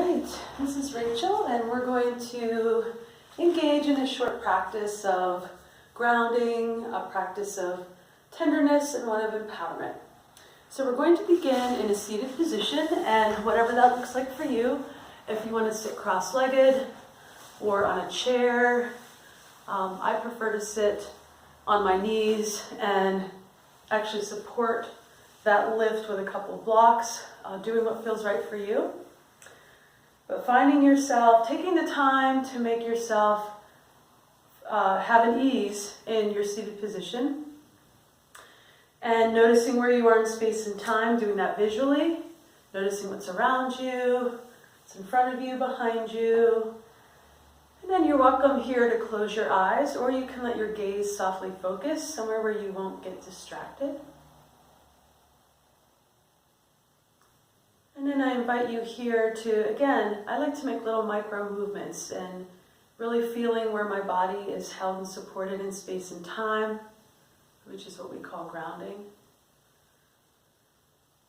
right, this is Rachel, and we're going to engage in a short practice of grounding, a practice of tenderness, and one of empowerment. So we're going to begin in a seated position, and whatever that looks like for you, if you want to sit cross-legged or on a chair, I prefer to sit on my knees and actually support that lift with a couple of blocks, doing what feels right for you. But finding yourself, taking the time to make yourself have an ease in your seated position, and noticing where you are in space and time, doing that visually, noticing what's around you, what's in front of you, behind you. And then you're welcome here to close your eyes, or you can let your gaze softly focus somewhere where you won't get distracted. And then I invite you here to, again, I like to make little micro movements and really feeling where my body is held and supported in space and time, which is what we call grounding.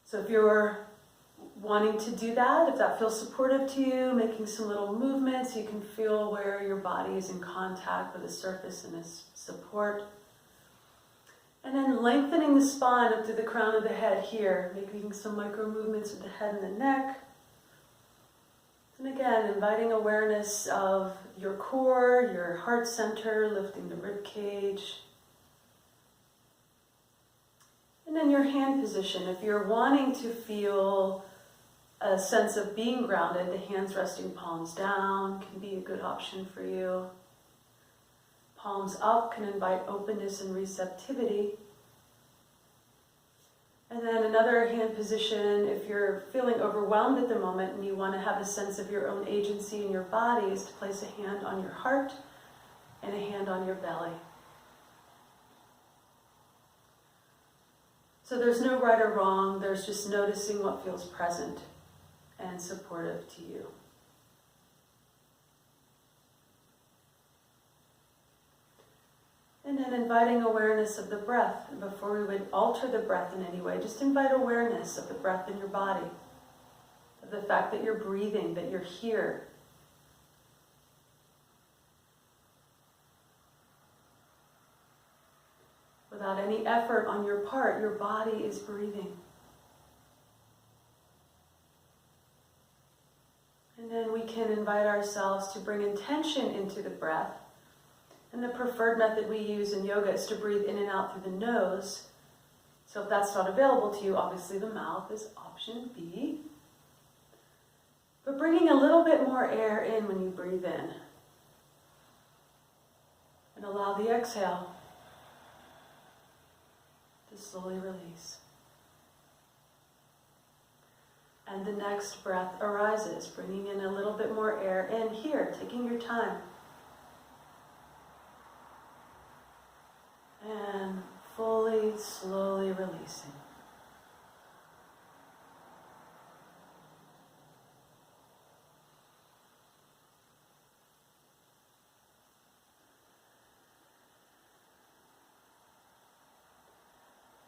So if you're wanting to do that, if that feels supportive to you, making some little movements, you can feel where your body is in contact with the surface and its support. And then lengthening the spine up to the crown of the head here, making some micro movements with the head and the neck. And again, inviting awareness of your core, your heart center, lifting the rib cage. And then your hand position. If you're wanting to feel a sense of being grounded, the hands resting palms down can be a good option for you. Palms up can invite openness and receptivity. And then another hand position, if you're feeling overwhelmed at the moment and you want to have a sense of your own agency in your body, is to place a hand on your heart and a hand on your belly. So there's no right or wrong, there's just noticing what feels present and supportive to you. And then inviting awareness of the breath. And before we would alter the breath in any way, just invite awareness of the breath in your body, of the fact that you're breathing, that you're here. Without any effort on your part, your body is breathing. And then we can invite ourselves to bring intention into the breath. And the preferred method we use in yoga is to breathe in and out through the nose. So if that's not available to you, obviously the mouth is option B. But bringing a little bit more air in when you breathe in. And allow the exhale to slowly release. And the next breath arises, bringing in a little bit more air in here, taking your time. And fully, slowly releasing.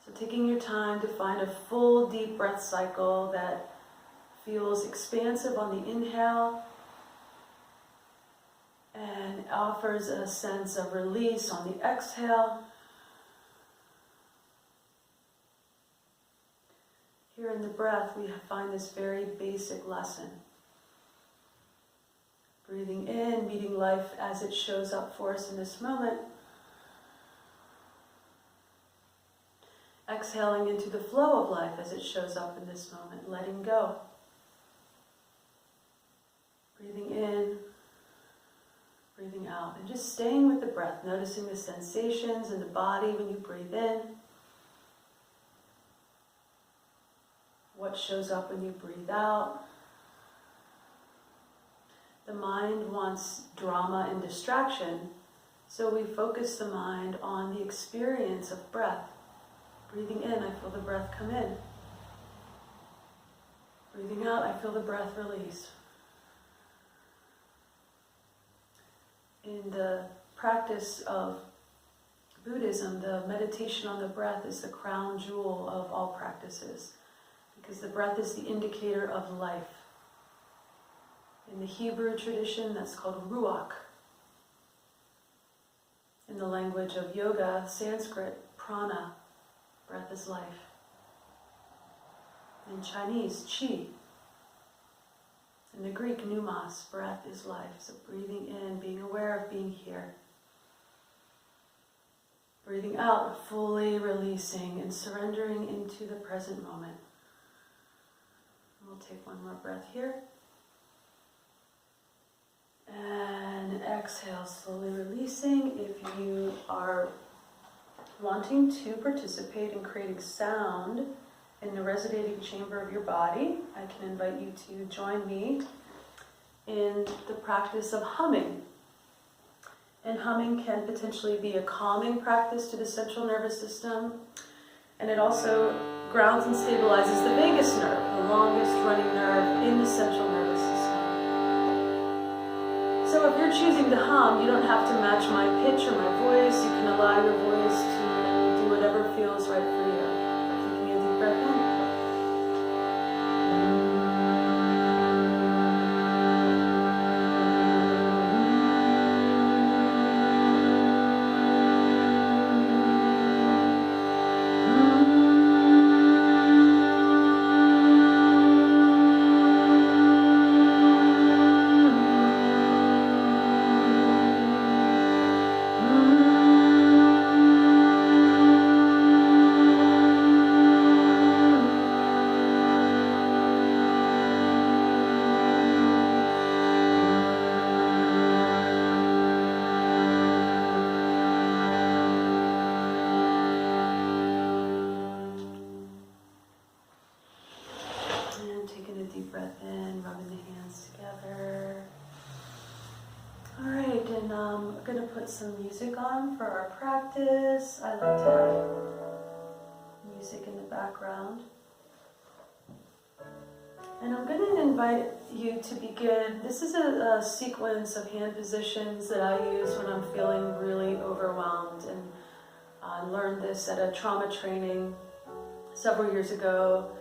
So taking your time to find a full, deep breath cycle that feels expansive on the inhale and offers a sense of release on the exhale. Here in the breath, we find this very basic lesson. Breathing in, meeting life as it shows up for us in this moment. Exhaling into the flow of life as it shows up in this moment, letting go. Breathing in, breathing out, and just staying with the breath, noticing the sensations in the body when you breathe in. What shows up when you breathe out. The mind wants drama and distraction, so we focus the mind on the experience of breath. Breathing in, I feel the breath come in. Breathing out, I feel the breath release. In the practice of Buddhism, the meditation on the breath is the crown jewel of all practices, because the breath is the indicator of life. In the Hebrew tradition, that's called ruach. In the language of yoga, Sanskrit, prana, breath is life. In Chinese, qi. In the Greek, pneumos, breath is life. So breathing in, being aware of being here. Breathing out, fully releasing and surrendering into the present moment. We'll take one more breath here. And exhale, slowly releasing. If you are wanting to participate in creating sound in the resonating chamber of your body, I can invite you to join me in the practice of humming. And humming can potentially be a calming practice to the central nervous system. And it also grounds and stabilizes the vagus nerve, the longest running nerve in the central nervous system. So if you're choosing to hum, you don't have to match my pitch or my voice. You can allow your voice to do whatever feels right for you. Taking a deep breath in. Some music on for our practice. I like to have music in the background. And I'm going to invite you to begin. This is a sequence of hand positions that I use when I'm feeling really overwhelmed. And I learned this at a trauma training several years ago.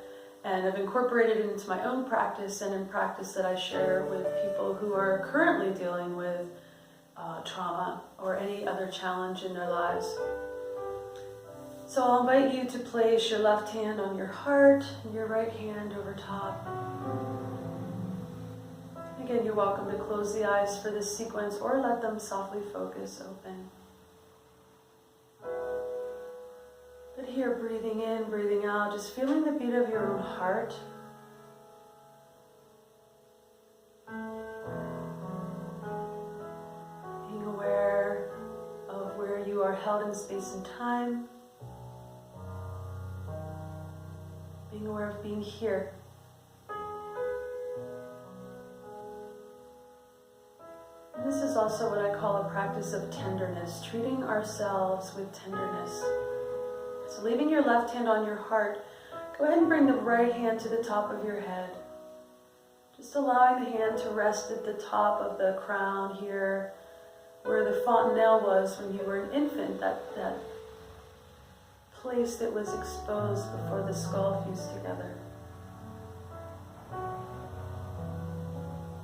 And I've incorporated it into my own practice and in practice that I share with people who are currently dealing with trauma or any other challenge in their lives. So I'll invite you to place your left hand on your heart and your right hand over top. Again, you're welcome to close the eyes for this sequence or let them softly focus open. But here, breathing in, breathing out, just feeling the beat of your own heart. You are held in space and time, being aware of being here. And this is also what I call a practice of tenderness, treating ourselves with tenderness. So leaving your left hand on your heart, go ahead and bring the right hand to the top of your head. Just allowing the hand to rest at the top of the crown here, where the fontanelle was when you were an infant, that place that was exposed before the skull fused together.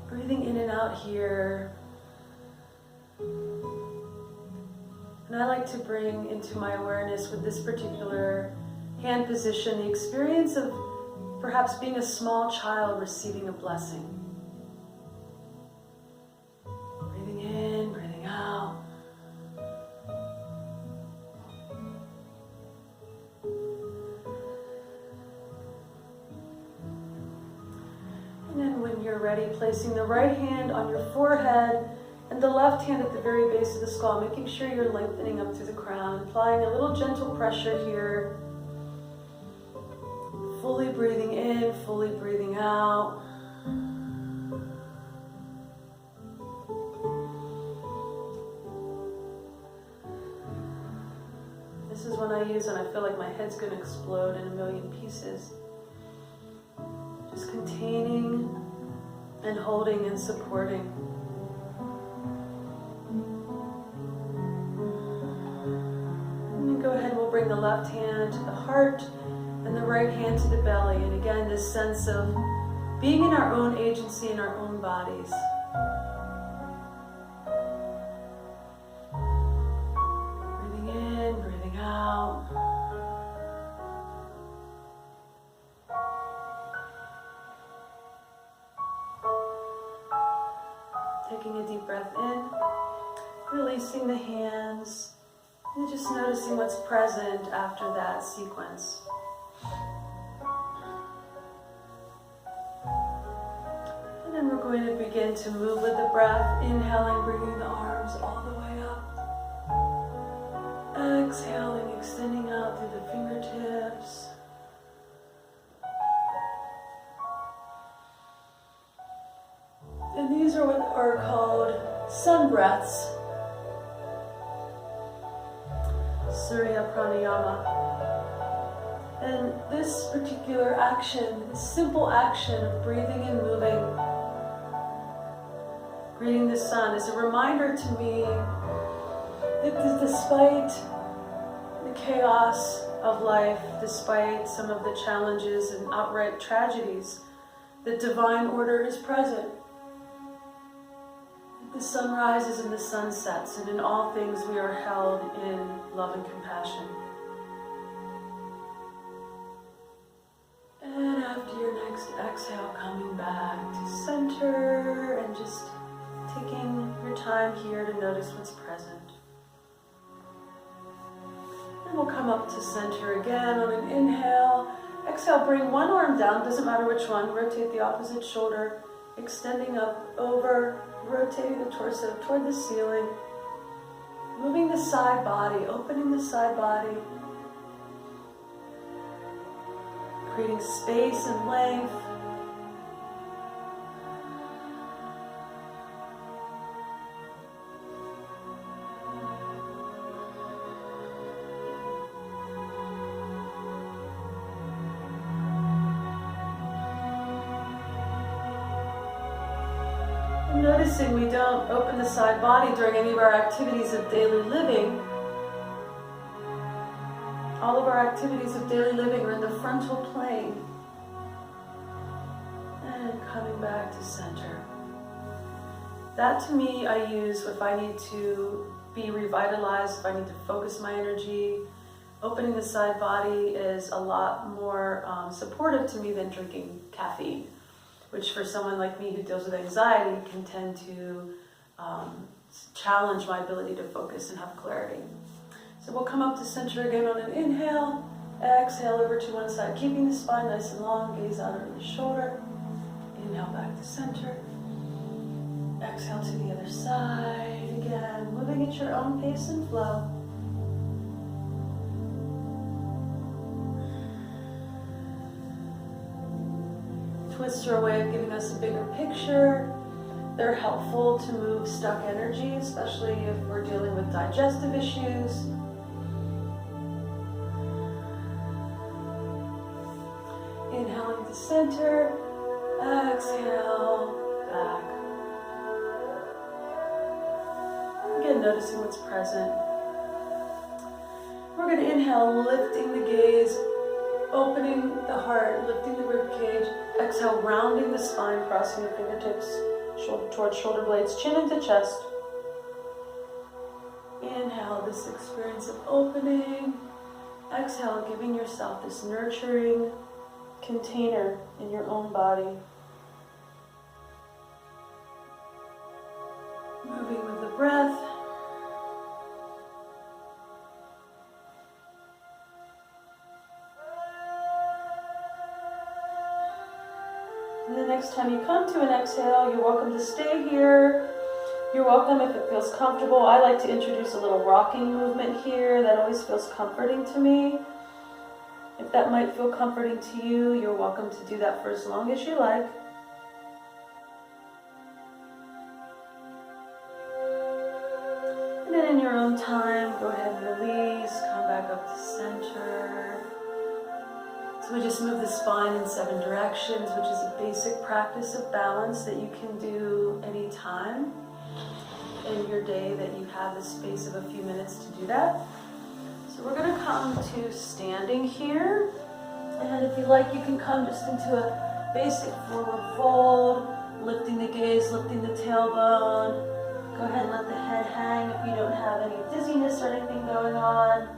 Breathing in and out here. And I like to bring into my awareness with this particular hand position the experience of perhaps being a small child receiving a blessing. Breathing in, breathing out. And then when you're ready, placing the right hand on your forehead and the left hand at the very base of the skull, making sure you're lengthening up through the crown, applying a little gentle pressure here. Fully breathing in, fully breathing out. This is one I use when I feel like my head's going to explode in a million pieces. Just containing and holding and supporting. And then go ahead, we'll bring the left hand to the heart and the right hand to the belly. And again, this sense of being in our own agency in our own bodies. Breathing in, breathing out. Taking a deep breath in, releasing the hands, and just noticing what's present after that sequence. And then we're going to begin to move with the breath, inhaling, bringing the arms all the way up. Exhaling, extending out through the fingertips. And these are what are called sun breaths. Surya Pranayama. And this particular action, this simple action of breathing and moving, greeting the sun, is a reminder to me that despite the chaos of life, despite some of the challenges and outright tragedies, the divine order is present. The sun rises and the sun sets, and in all things we are held in love and compassion. And after your next exhale, coming back to center and just taking your time here to notice what's present. And we'll come up to center again on an inhale. Exhale, bring one arm down, doesn't matter which one. Rotate the opposite shoulder, extending up over, rotating the torso toward the ceiling, moving the side body, opening the side body, creating space and length. Noticing we don't open the side body during any of our activities of daily living. All of our activities of daily living are in the frontal plane. And coming back to center. That to me I use if I need to be revitalized, if I need to focus my energy. Opening the side body is a lot more supportive to me than drinking caffeine, which for someone like me who deals with anxiety can tend to challenge my ability to focus and have clarity. So we'll come up to center again on an inhale, exhale over to one side, keeping the spine nice and long, gaze out over the shoulder. Inhale back to center, exhale to the other side again, moving at your own pace and flow. Twists are a way of giving us a bigger picture. They're helpful to move stuck energy, especially if we're dealing with digestive issues. Inhaling to center, exhale, back. Again, noticing what's present. We're going to inhale, lifting the gaze, opening the heart, lifting the rib cage. Exhale, rounding the spine, crossing the fingertips towards shoulder blades, chin into chest. Inhale, this experience of opening. Exhale, giving yourself this nurturing container in your own body. Moving with the breath. And the next time you come to an exhale, you're welcome to stay here. You're welcome if it feels comfortable. I like to introduce a little rocking movement here. That always feels comforting to me. If that might feel comforting to you, you're welcome to do that for as long as you like. And then in your own time, go ahead and release, come back up to center. So we just move the spine in 7 directions, which is a basic practice of balance that you can do anytime in your day that you have the space of a few minutes to do that. So we're going to come to standing here. And if you like, you can come just into a basic forward fold, lifting the gaze, lifting the tailbone. Go ahead and let the head hang if you don't have any dizziness or anything going on.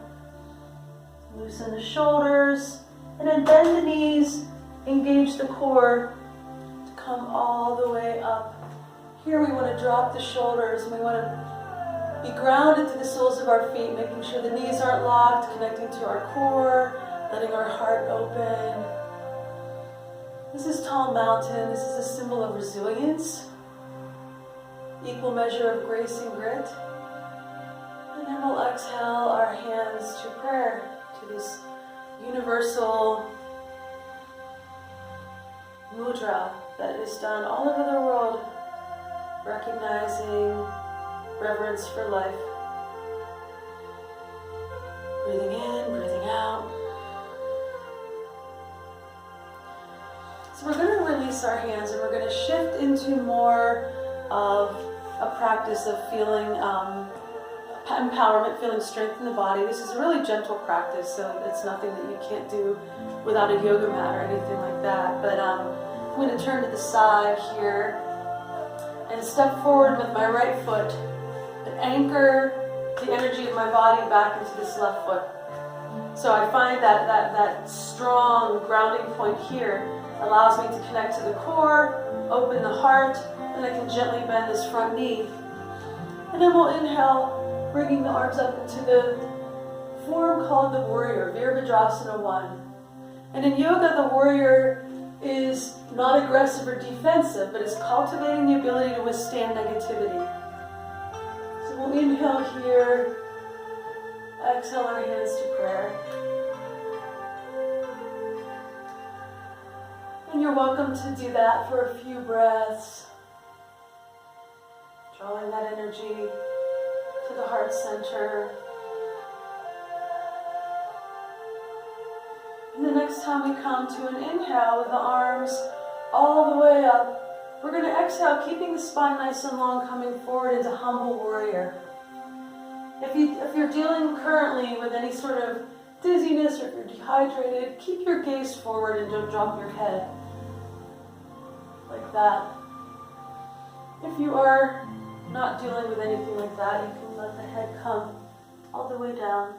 Loosen the shoulders, and then bend the knees, engage the core to come all the way up. Here we want to drop the shoulders, and we want to be grounded to the soles of our feet, making sure the knees aren't locked, connecting to our core, letting our heart open. This is Tall Mountain. This is a symbol of resilience, equal measure of grace and grit. And then we'll exhale our hands to prayer, to this universal mudra that is done all over the world, recognizing reverence for life. Breathing in, breathing out. So we're going to release our hands, and we're going to shift into more of a practice of feeling empowerment, feeling strength in the body. This is a really gentle practice, so it's nothing that you can't do without a yoga mat or anything like that. But I'm going to turn to the side here and step forward with my right foot and anchor the energy of my body back into this left foot. So I find that strong grounding point here allows me to connect to the core, open the heart, and I can gently bend this front knee. And then we'll inhale, bringing the arms up into the form called the warrior, Virabhadrasana 1. And in yoga, the warrior is not aggressive or defensive, but is cultivating the ability to withstand negativity. So we'll inhale here, exhale our hands to prayer. And you're welcome to do that for a few breaths. Drawing that energy to the heart center. And the next time we come to an inhale with the arms all the way up, we're going to exhale, keeping the spine nice and long, coming forward into humble warrior. If you're dealing currently with any sort of dizziness, or if you're dehydrated, keep your gaze forward and don't drop your head. Like that. If you are not dealing with anything like that, you can let the head come all the way down.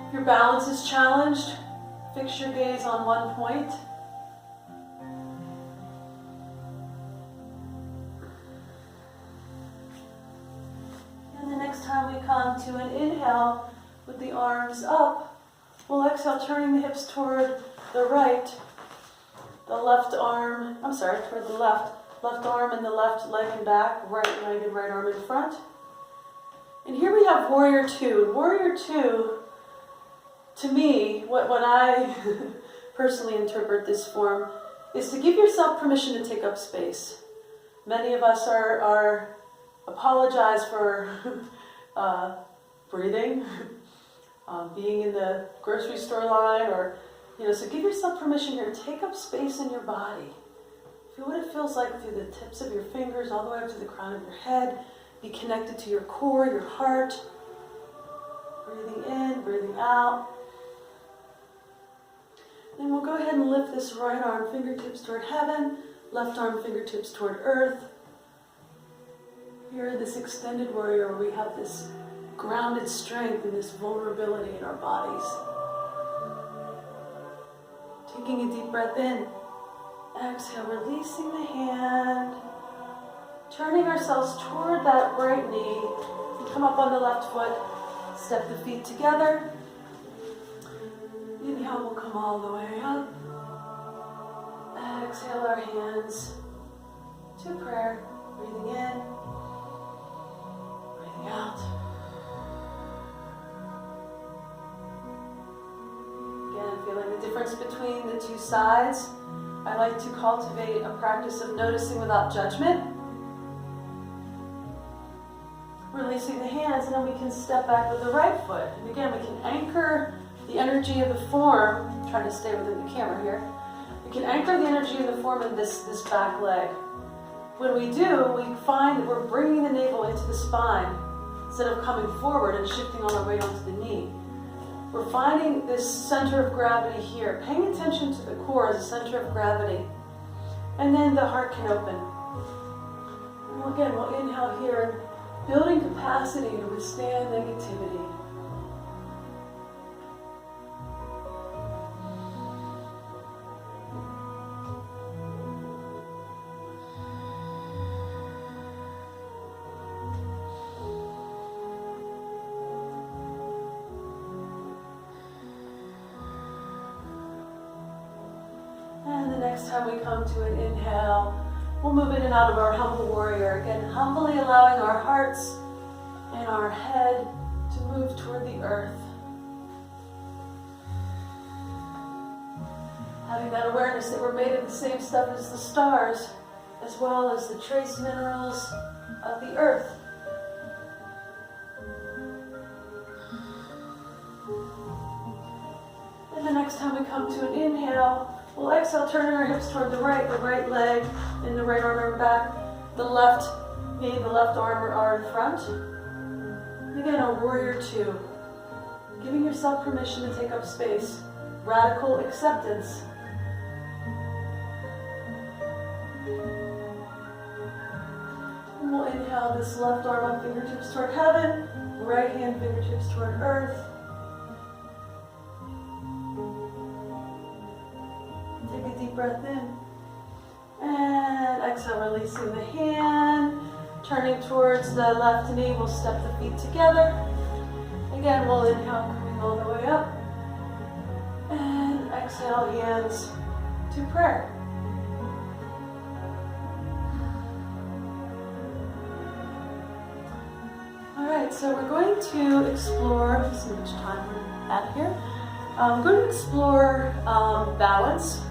If your balance is challenged, fix your gaze on one point. And the next time we come to an inhale with the arms up, we'll exhale, turning the hips toward the right. The left arm, toward the left. Left arm and the left leg and back, right leg and right arm in front. And here we have Warrior 2. Warrior 2, to me, what I personally interpret this form, is to give yourself permission to take up space. Many of us are apologize for breathing, being in the grocery store line, or so give yourself permission here to take up space in your body. Feel what it feels like through the tips of your fingers all the way up to the crown of your head. Be connected to your core, your heart. Breathing in, breathing out. Then we'll go ahead and lift this right arm, fingertips toward heaven, left arm, fingertips toward earth. Here, this extended warrior, where we have this grounded strength and this vulnerability in our bodies. Taking a deep breath in. Exhale, releasing the hand. Turning ourselves toward that right knee. Come up on the left foot. Step the feet together. Inhale, we'll come all the way up. Exhale our hands to prayer. Breathing in. Breathing out. Again, feeling the difference between the two sides. I like to cultivate a practice of noticing without judgment. Releasing the hands, and then we can step back with the right foot. And again, we can anchor the energy of the form. I'm trying to stay within the camera here. We can anchor the energy of the form in this back leg. When we do, we find that we're bringing the navel into the spine instead of coming forward and shifting all our weight onto the knee. we're finding this center of gravity here, paying attention to the core as a center of gravity. And then the heart can open. And again, we'll inhale here, building capacity to withstand negativity. Next time we come to an inhale, we'll move in and out of our humble warrior. Again, humbly allowing our hearts and our head to move toward the earth. Having that awareness that we're made of the same stuff as the stars, as well as the trace minerals of the earth. And the next time we come to an inhale, we'll exhale, turning our hips toward the right leg and the right arm and back. The left knee, the left arm are in front. And again, a warrior two. Giving yourself permission to take up space. Radical acceptance. And we'll inhale this left arm up, fingertips toward heaven. Right hand, fingertips toward earth. Take a deep breath in. And exhale, releasing the hand. Turning towards the left knee, we'll step the feet together. Again, we'll inhale, coming all the way up. And exhale, hands to prayer. Alright, so we're going to explore, let's see how much time we're at here. I'm going to explore balance.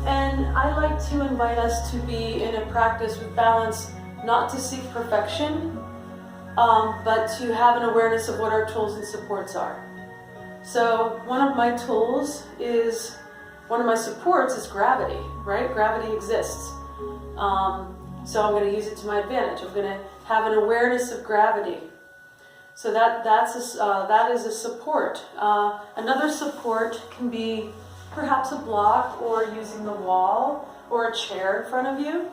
And I like to invite us to be in a practice with balance, not to seek perfection, but to have an awareness of what our tools and supports are. So one of my tools is, one of my supports is gravity, right? Gravity exists. So I'm going to use it to my advantage. I'm going to have an awareness of gravity. So that is a support. Another support can be perhaps a block or using the wall or a chair in front of you.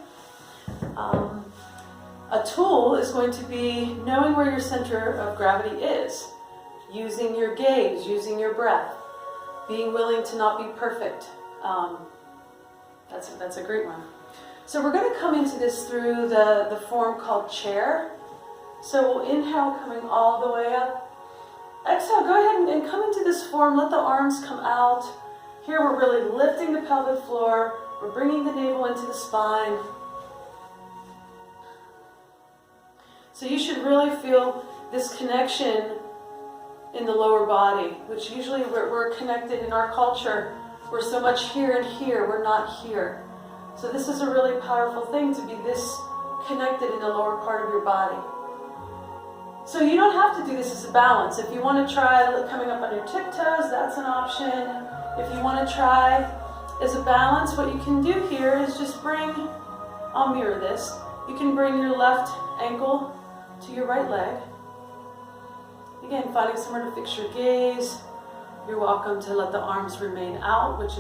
A tool is going to be knowing where your center of gravity is, using your gaze, using your breath, being willing to not be perfect. That's a great one. So we're going to come into this through the form called chair. So we'll inhale, coming all the way up. Exhale, go ahead and come into this form. Let the arms come out. Here we're really lifting the pelvic floor. We're bringing the navel into the spine. So you should really feel this connection in the lower body, which usually we're connected in our culture. We're so much here and here, we're not here. So this is a really powerful thing to be this connected in the lower part of your body. So you don't have to do this as a balance. If you want to try coming up on your tiptoes, that's an option. If you want to try as a balance, what you can do here is just I'll mirror this. You can bring your left ankle to your right leg. Again, finding somewhere to fix your gaze. You're welcome to let the arms remain out, which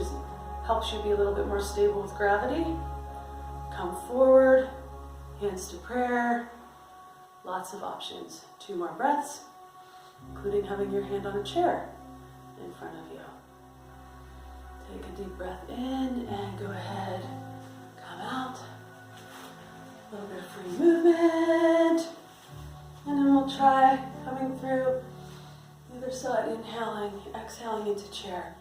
helps you be a little bit more stable with gravity. Come forward, hands to prayer. Lots of options. 2 more breaths, including having your hand on a chair in front of you. Take a deep breath in and go ahead, come out. A little bit of free movement. And then we'll try coming through the other side, inhaling, exhaling into chair.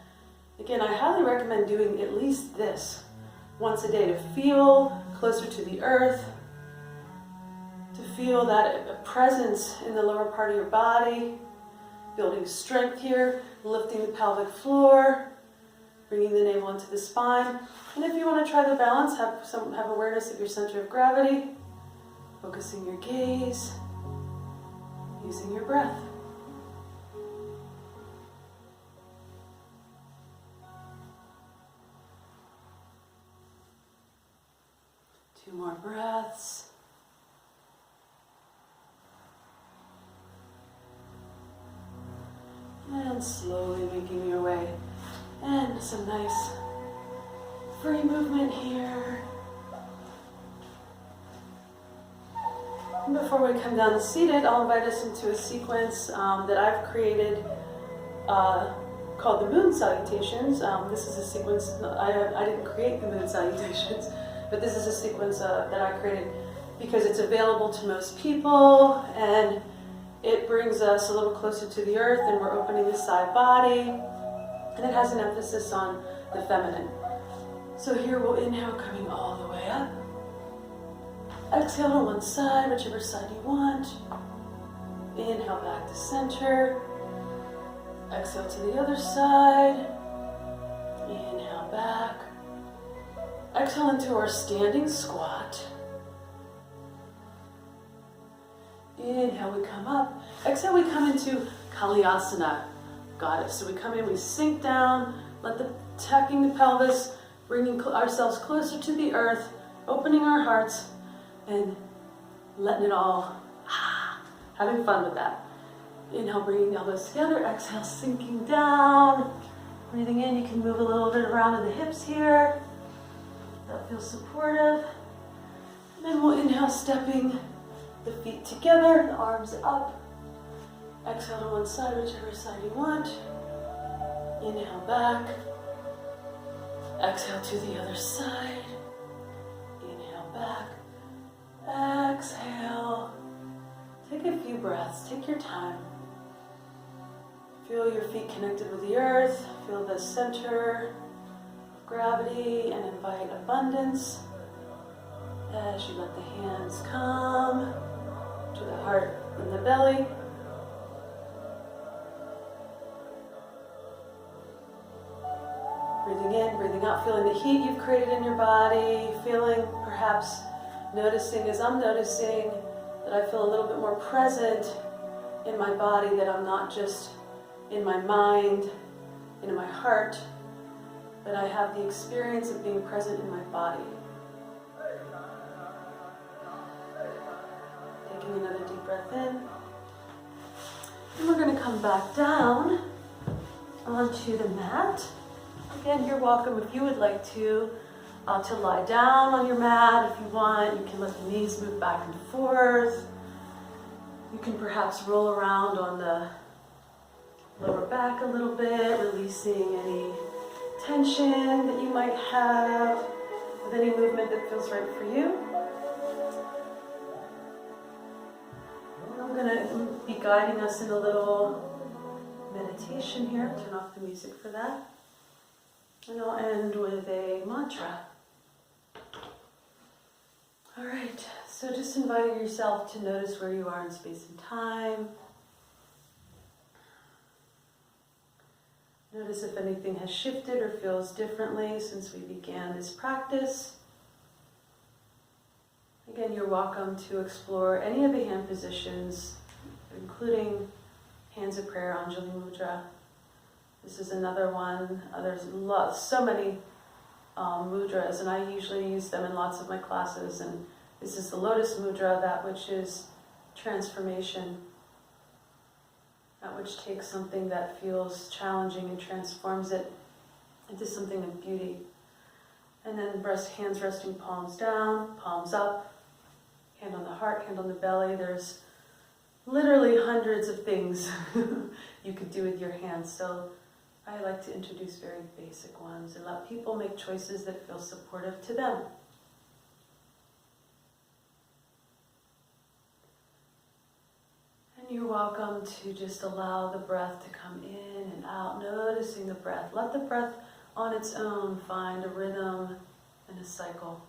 Again, I highly recommend doing at least this once a day to feel closer to the earth, to feel that presence in the lower part of your body, building strength here, lifting the pelvic floor, bringing the navel into the spine. And if you want to try the balance, have awareness of your center of gravity, focusing your gaze, using your breath. Two more breaths. And slowly making your way. And some nice free movement here. And before we come down to seated, I'll invite us into a sequence that I've created called the Moon Salutations. This is a sequence, I didn't create the Moon Salutations, but this is a sequence that I created because it's available to most people, and it brings us a little closer to the earth, and we're opening the side body, and it has an emphasis on the feminine. So here we'll inhale, coming all the way up. Exhale to one side, whichever side you want. Inhale back to center. Exhale to the other side. Inhale back. Exhale into our standing squat. Inhale, we come up. Exhale, we come into Kalyasana. Got it. So we come in, we sink down, tucking the pelvis, bringing ourselves closer to the earth, opening our hearts, and letting it all, having fun with that. Inhale, bringing the elbows together. Exhale, sinking down. Breathing in, you can move a little bit around in the hips here. That feels supportive. And then we'll inhale, stepping the feet together, the arms up. Exhale to one side, whichever side you want. Inhale back. Exhale to the other side. Inhale back. Exhale. Take a few breaths. Take your time. Feel your feet connected with the earth. Feel the center of gravity and invite abundance as you let the hands come to the heart and the belly. Breathing in, breathing out, feeling the heat you've created in your body, feeling, perhaps noticing as I'm noticing that I feel a little bit more present in my body, that I'm not just in my mind, in my heart, but I have the experience of being present in my body. Taking another deep breath in. And we're going to come back down onto the mat. Again, you're welcome if you would like to lie down on your mat if you want. You can let the knees move back and forth. You can perhaps roll around on the lower back a little bit, releasing any tension that you might have with any movement that feels right for you. I'm going to be guiding us in a little meditation here. Turn off the music for that. And I'll end with a mantra. All right, so just inviting yourself to notice where you are in space and time. Notice if anything has shifted or feels differently since we began this practice. Again, you're welcome to explore any of the hand positions, including hands of prayer, Anjali Mudra. This is another one. There's so many mudras, and I usually use them in lots of my classes. And this is the Lotus Mudra, that which is transformation, that which takes something that feels challenging and transforms it into something of beauty. And then hands resting, palms down, palms up, hand on the heart, hand on the belly. There's literally hundreds of things you could do with your hands. So I like to introduce very basic ones and let people make choices that feel supportive to them. And you're welcome to just allow the breath to come in and out, noticing the breath. Let the breath on its own find a rhythm and a cycle.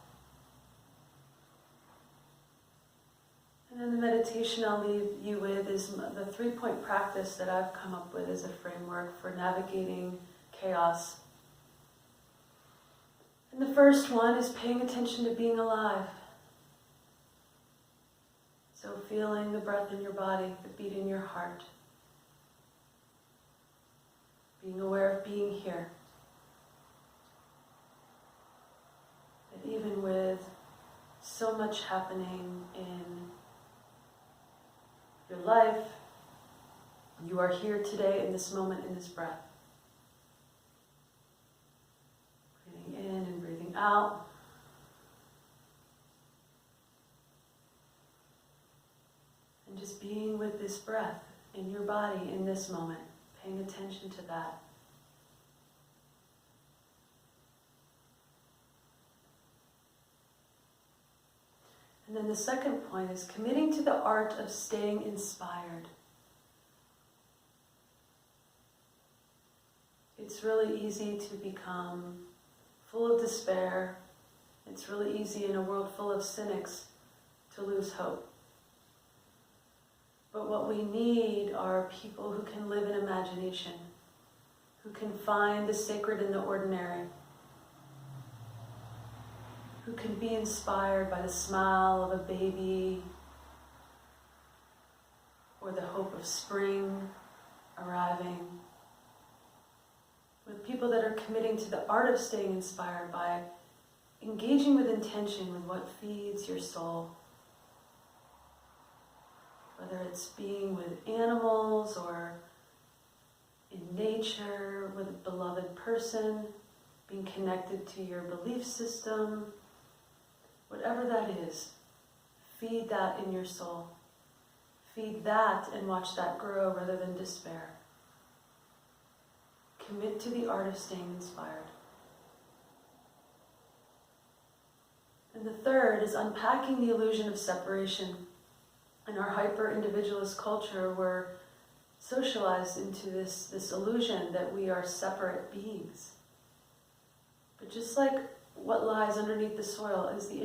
And then the meditation I'll leave you with is the 3-point practice that I've come up with as a framework for navigating chaos. And the first one is paying attention to being alive. So feeling the breath in your body, the beat in your heart. Being aware of being here. That even with so much happening in your life, You are here today in this moment, in this breath. Breathing in and breathing out. And just being with this breath in your body in this moment, paying attention to that. And then the second point is committing to the art of staying inspired. It's really easy to become full of despair. It's really easy in a world full of cynics to lose hope. But what we need are people who can live in imagination, who can find the sacred in the ordinary, who can be inspired by the smile of a baby or the hope of spring arriving. With people that are committing to the art of staying inspired by engaging with intention with what feeds your soul. Whether it's being with animals or in nature, with a beloved person, being connected to your belief system, whatever that is, feed that in your soul. Feed that and watch that grow rather than despair. Commit to the art of staying inspired. And the third is unpacking the illusion of separation. In our hyper-individualist culture, we're socialized into this illusion that we are separate beings. But just like what lies underneath the soil is the